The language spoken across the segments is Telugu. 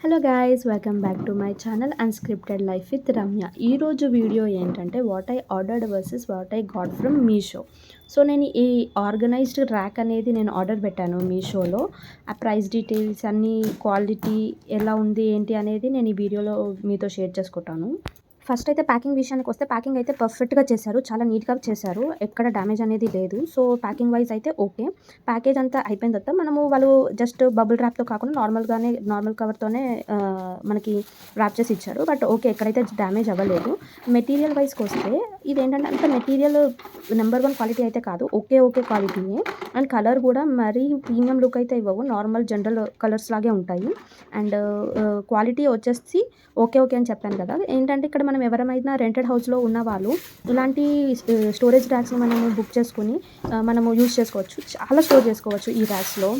Hello guys, welcome back to my channel unscripted life with Ramya. ఈరోజు వీడియో ఏంటంటే what I ordered versus what I got from Meesho. So నేను ఈ ఆర్గనైజ్డ్ ర్యాక్ అనేది నేను ఆర్డర్ పెట్టాను మీషోలో. ఆ ప్రైస్ డీటెయిల్స్ అన్నీ, క్వాలిటీ ఎలా ఉంది ఏంటి అనేది నేను ఈ వీడియోలో మీతో షేర్ చేసుకుంటాను. ఫస్ట్ అయితే ప్యాకింగ్ విషయానికి వస్తే ప్యాకింగ్ అయితే పర్ఫెక్ట్గా చేశారు, చాలా నీట్గా చేశారు, ఎక్కడ డ్యామేజ్ అనేది లేదు. సో ప్యాకింగ్ వైజ్ అయితే ఓకే. ప్యాకేజ్ అంతా అయిపోయిన తర్వాత వాళ్ళు జస్ట్ బబుల్ ర్యాప్తో కాకుండా నార్మల్ కవర్తోనే మనకి ర్యాప్ చేసి ఇచ్చారు. బట్ ఓకే, ఎక్కడైతే డ్యామేజ్ అవ్వలేదు. మెటీరియల్ వైజ్కి వస్తే ఇదేంటంటే అంత మెటీరియల్ నెంబర్ 1 క్వాలిటీ అయితే కాదు, ఓకే క్వాలిటీయే. అండ్ కలర్ కూడా మరీ ప్రీమియం లుక్ అయితే ఇవ్వవు, నార్మల్ జనరల్ కలర్స్ లాగే ఉంటాయి. అండ్ క్వాలిటీ వచ్చేసి ఓకే అని చెప్పాను కదా. ఏంటంటే ఇక్కడ మనం ఎవరైనా రెంటెడ్ హౌస్లో ఉన్న వాళ్ళు ఇలాంటి స్టోరేజ్ ర్యాక్స్ని మనము బుక్ చేసుకుని మనము యూజ్ చేసుకోవచ్చు. చాలా స్టోర్ చేసుకోవచ్చు ఈ ర్యాక్స్లో,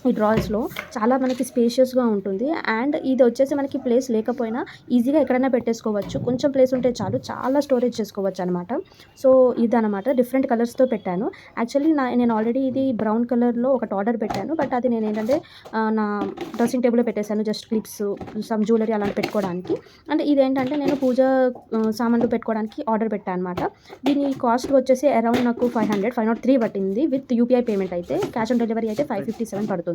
ఈ డ్రాయర్స్లో చాలా మనకి స్పేషియస్గా ఉంటుంది. అండ్ ఇది వచ్చేసి మనకి ప్లేస్ లేకపోయినా ఈజీగా ఎక్కడైనా పెట్టేసుకోవచ్చు, కొంచెం ప్లేస్ ఉంటే చాలు, చాలా స్టోరేజ్ చేసుకోవచ్చు అనమాట. సో ఇదనమాట, డిఫరెంట్ కలర్స్తో పెట్టాను. యాక్చువల్లీ నేను ఆల్రెడీ ఇది బ్రౌన్ కలర్లో ఒకటి ఆర్డర్ పెట్టాను, బట్ అది నేను ఏంటంటే నా డ్రెస్సింగ్ టేబుల్లో పెట్టేశాను, జస్ట్ క్లిప్స్, సమ్ జ్యువెలరీ అలాంటి పెట్టుకోవడానికి. అండ్ ఇదేంటంటే నేను పూజ సామాన్లు పెట్టుకోవడానికి ఆర్డర్ పెట్టాను అనమాట. దీని కాస్ట్ వచ్చేసి అరౌండ్ నాకు 503 పట్టింది విత్ యూపీఐ పేమెంట్. అయితే క్యాష్ ఆన్ డెలివరీ అయితే 557 పడుతుంది.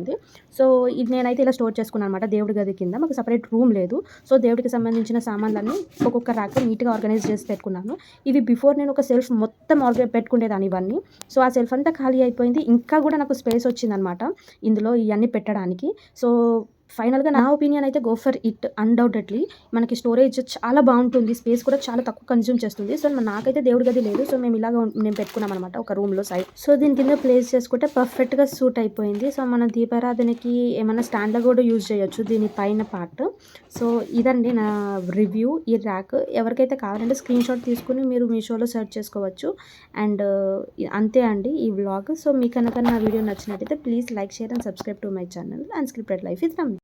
సో ఇది నేనైతే ఇలా స్టోర్ చేసుకున్నాను అనమాట దేవుడి గది కింద. మాకు సపరేట్ రూమ్ లేదు, సో దేవుడికి సంబంధించిన సామాన్లన్నీ ఒక్కొక్క ర్యాక్లో నీట్గా ఆర్గనైజ్ చేసి పెట్టుకున్నాను. ఇవి బిఫోర్ నేను ఒక సెల్ఫ్ మొత్తం పెట్టుకునేదాన్ని ఇవన్నీ. సో ఆ సెల్ఫ్ అంతా ఖాళీ అయిపోయింది, ఇంకా కూడా నాకు స్పేస్ వచ్చిందనమాట ఇందులో ఇవన్నీ పెట్టడానికి. సో ఫైనల్గా నా ఒపీనియన్ అయితే గో ఫర్ ఇట్. అన్డౌటెడ్లీ మనకి స్టోరేజ్ చాలా బాగుంటుంది, స్పేస్ కూడా చాలా తక్కువ కన్జ్యూమ్ చేస్తుంది. సో నాకైతే దేవుడి గది లేదు, సో మేము నేను పెట్టుకున్నాం అనమాట ఒక రూమ్లో సైడ్. సో దీని కింద ప్లేస్ చేసుకుంటే పర్ఫెక్ట్గా సూట్ అయిపోయింది. సో మన దీపారాధనకి ఏమైనా స్టాండ్లో కూడా యూజ్ చేయొచ్చు దీని పైన పార్ట్. సో ఇదండి నా రివ్యూ ఈ ర్యాక్. ఎవరికైతే కావాలంటే స్క్రీన్ షాట్ తీసుకుని మీరు మీషోలో సెర్చ్ చేసుకోవచ్చు. అండ్ అంతే అండి ఈ వ్లాగ్. సో మీకు కనుక నా వీడియో నచ్చినట్టయితే please like, share and subscribe to my channel unscripted life with Ramya.